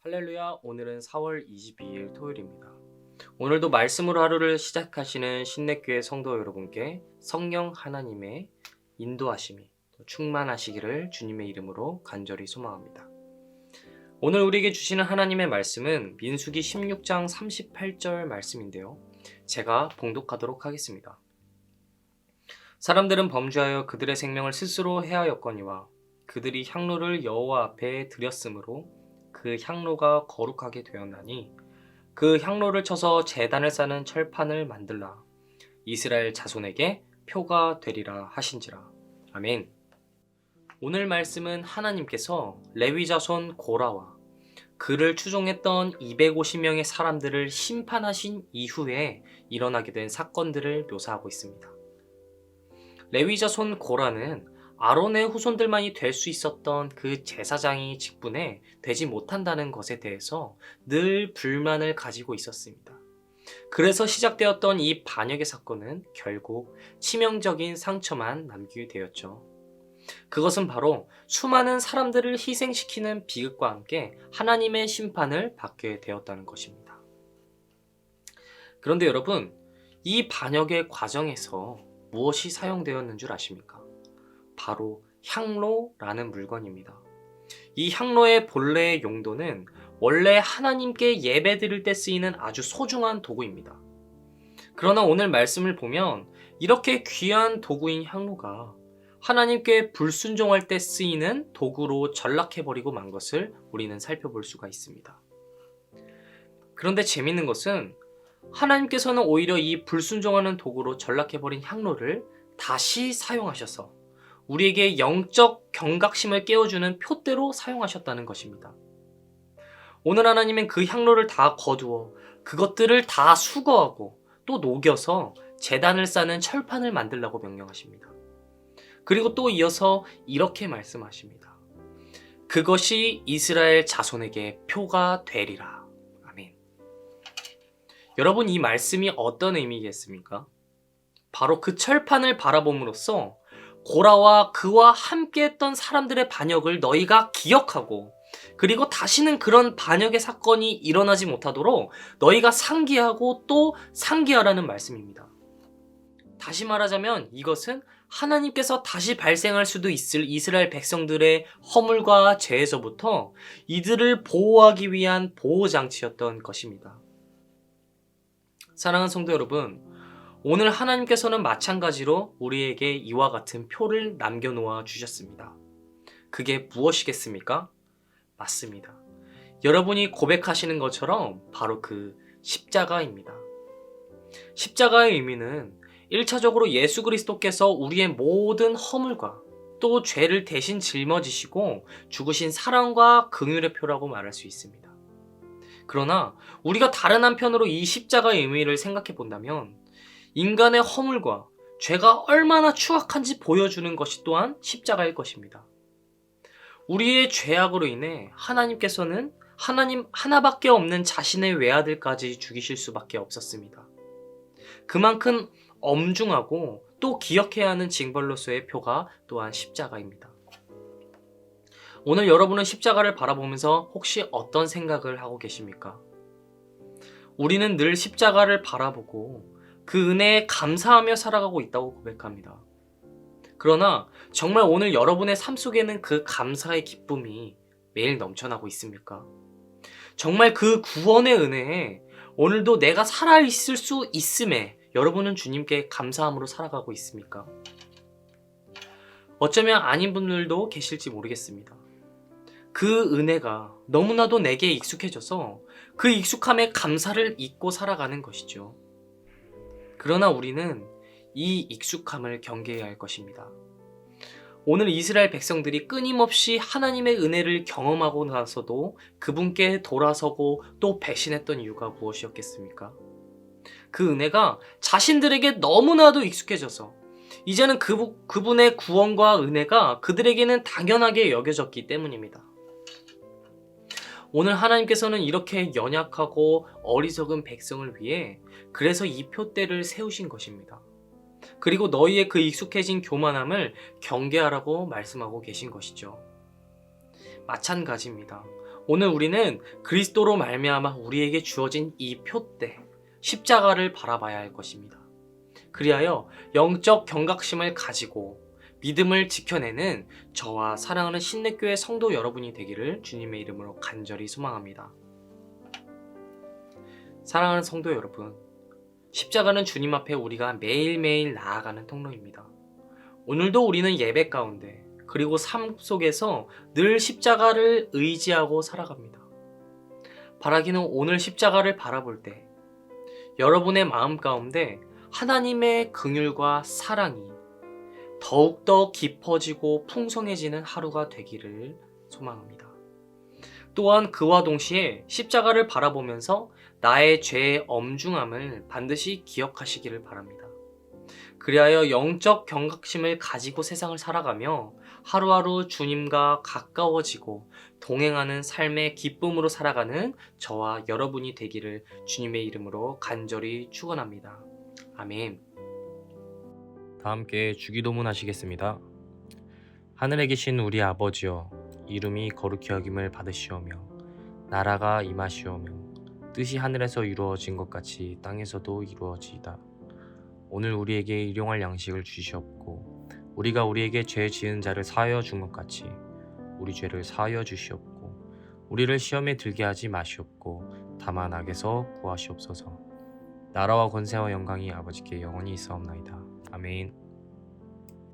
할렐루야, 오늘은 4월 22일 토요일입니다. 오늘도 말씀으로 하루를 시작하시는 신내교회 성도 여러분께 성령 하나님의 인도하심이 충만하시기를 주님의 이름으로 간절히 소망합니다. 오늘 우리에게 주시는 하나님의 말씀은 민수기 16장 38절 말씀인데요. 제가 봉독하도록 하겠습니다. 사람들은 범죄하여 그들의 생명을 스스로 해하였거니와 그들이 향로를 여호와 앞에 드렸으므로 그 향로가 거룩하게 되었나니 그 향로를 쳐서 제단을 쌓는 철판을 만들라. 이스라엘 자손에게 표가 되리라 하신지라. 아멘. 오늘 말씀은 하나님께서 레위 자손 고라와 그를 추종했던 250명의 사람들을 심판하신 이후에 일어나게 된 사건들을 묘사하고 있습니다. 레위 자손 고라는 아론의 후손들만이 될 수 있었던 그 제사장이 직분에 되지 못한다는 것에 대해서 늘 불만을 가지고 있었습니다. 그래서 시작되었던 이 반역의 사건은 결국 치명적인 상처만 남기게 되었죠. 그것은 바로 수많은 사람들을 희생시키는 비극과 함께 하나님의 심판을 받게 되었다는 것입니다. 그런데 여러분, 이 반역의 과정에서 무엇이 사용되었는 줄 아십니까? 바로 향로라는 물건입니다. 이 향로의 본래의 용도는 원래 하나님께 예배 드릴 때 쓰이는 아주 소중한 도구입니다. 그러나 오늘 말씀을 보면 이렇게 귀한 도구인 향로가 하나님께 불순종할 때 쓰이는 도구로 전락해버리고 만 것을 우리는 살펴볼 수가 있습니다. 그런데 재밌는 것은 하나님께서는 오히려 이 불순종하는 도구로 전락해버린 향로를 다시 사용하셔서 우리에게 영적 경각심을 깨워주는 표대로 사용하셨다는 것입니다. 오늘 하나님은 그 향로를 다 거두어 그것들을 다 수거하고 또 녹여서 제단을 쌓는 철판을 만들라고 명령하십니다. 그리고 또 이어서 이렇게 말씀하십니다. 그것이 이스라엘 자손에게 표가 되리라. 아멘. 여러분, 이 말씀이 어떤 의미겠습니까? 바로 그 철판을 바라봄으로써 고라와 그와 함께했던 사람들의 반역을 너희가 기억하고 그리고 다시는 그런 반역의 사건이 일어나지 못하도록 너희가 상기하고 또 상기하라는 말씀입니다. 다시 말하자면 이것은 하나님께서 다시 발생할 수도 있을 이스라엘 백성들의 허물과 죄에서부터 이들을 보호하기 위한 보호장치였던 것입니다. 사랑하는 성도 여러분, 오늘 하나님께서는 마찬가지로 우리에게 이와 같은 표를 남겨놓아 주셨습니다. 그게 무엇이겠습니까? 맞습니다. 여러분이 고백하시는 것처럼 바로 그 십자가입니다. 십자가의 의미는 1차적으로 예수 그리스도께서 우리의 모든 허물과 또 죄를 대신 짊어지시고 죽으신 사랑과 긍휼의 표라고 말할 수 있습니다. 그러나 우리가 다른 한편으로 이 십자가의 의미를 생각해 본다면 인간의 허물과 죄가 얼마나 추악한지 보여주는 것이 또한 십자가일 것입니다. 우리의 죄악으로 인해 하나님께서는 하나님 하나밖에 없는 자신의 외아들까지 죽이실 수밖에 없었습니다. 그만큼 엄중하고 또 기억해야 하는 징벌로서의 표가 또한 십자가입니다. 오늘 여러분은 십자가를 바라보면서 혹시 어떤 생각을 하고 계십니까? 우리는 늘 십자가를 바라보고 그 은혜에 감사하며 살아가고 있다고 고백합니다. 그러나 정말 오늘 여러분의 삶 속에는 그 감사의 기쁨이 매일 넘쳐나고 있습니까? 정말 그 구원의 은혜에 오늘도 내가 살아있을 수 있음에 여러분은 주님께 감사함으로 살아가고 있습니까? 어쩌면 아닌 분들도 계실지 모르겠습니다. 그 은혜가 너무나도 내게 익숙해져서 그 익숙함에 감사를 잊고 살아가는 것이죠. 그러나 우리는 이 익숙함을 경계해야 할 것입니다. 오늘 이스라엘 백성들이 끊임없이 하나님의 은혜를 경험하고 나서도 그분께 돌아서고 또 배신했던 이유가 무엇이었겠습니까? 그 은혜가 자신들에게 너무나도 익숙해져서 이제는 그분의 구원과 은혜가 그들에게는 당연하게 여겨졌기 때문입니다. 오늘 하나님께서는 이렇게 연약하고 어리석은 백성을 위해 그래서 이 표대를 세우신 것입니다. 그리고 너희의 그 익숙해진 교만함을 경계하라고 말씀하고 계신 것이죠. 마찬가지입니다. 오늘 우리는 그리스도로 말미암아 우리에게 주어진 이 표대, 십자가를 바라봐야 할 것입니다. 그리하여 영적 경각심을 가지고 믿음을 지켜내는 저와 사랑하는 신내교회 성도 여러분이 되기를 주님의 이름으로 간절히 소망합니다. 사랑하는 성도 여러분, 십자가는 주님 앞에 우리가 매일매일 나아가는 통로입니다. 오늘도 우리는 예배 가운데 그리고 삶 속에서 늘 십자가를 의지하고 살아갑니다. 바라기는 오늘 십자가를 바라볼 때 여러분의 마음 가운데 하나님의 긍휼과 사랑이 더욱더 깊어지고 풍성해지는 하루가 되기를 소망합니다. 또한 그와 동시에 십자가를 바라보면서 나의 죄의 엄중함을 반드시 기억하시기를 바랍니다. 그리하여 영적 경각심을 가지고 세상을 살아가며 하루하루 주님과 가까워지고 동행하는 삶의 기쁨으로 살아가는 저와 여러분이 되기를 주님의 이름으로 간절히 축원합니다. 아멘. 다 함께 주기도문 하시겠습니다. 하늘에 계신 우리 아버지여, 이름이 거룩히 여김을 받으시오며 나라가 임하시오며 뜻이 하늘에서 이루어진 것 같이 땅에서도 이루어지이다. 오늘 우리에게 일용할 양식을 주시옵고 우리가 우리에게 죄 지은 자를 사하여 준 것 같이 우리 죄를 사하여 주시옵고 우리를 시험에 들게 하지 마시옵고 다만 악에서 구하시옵소서. 나라와 권세와 영광이 아버지께 영원히 있사옵나이다. 아멘.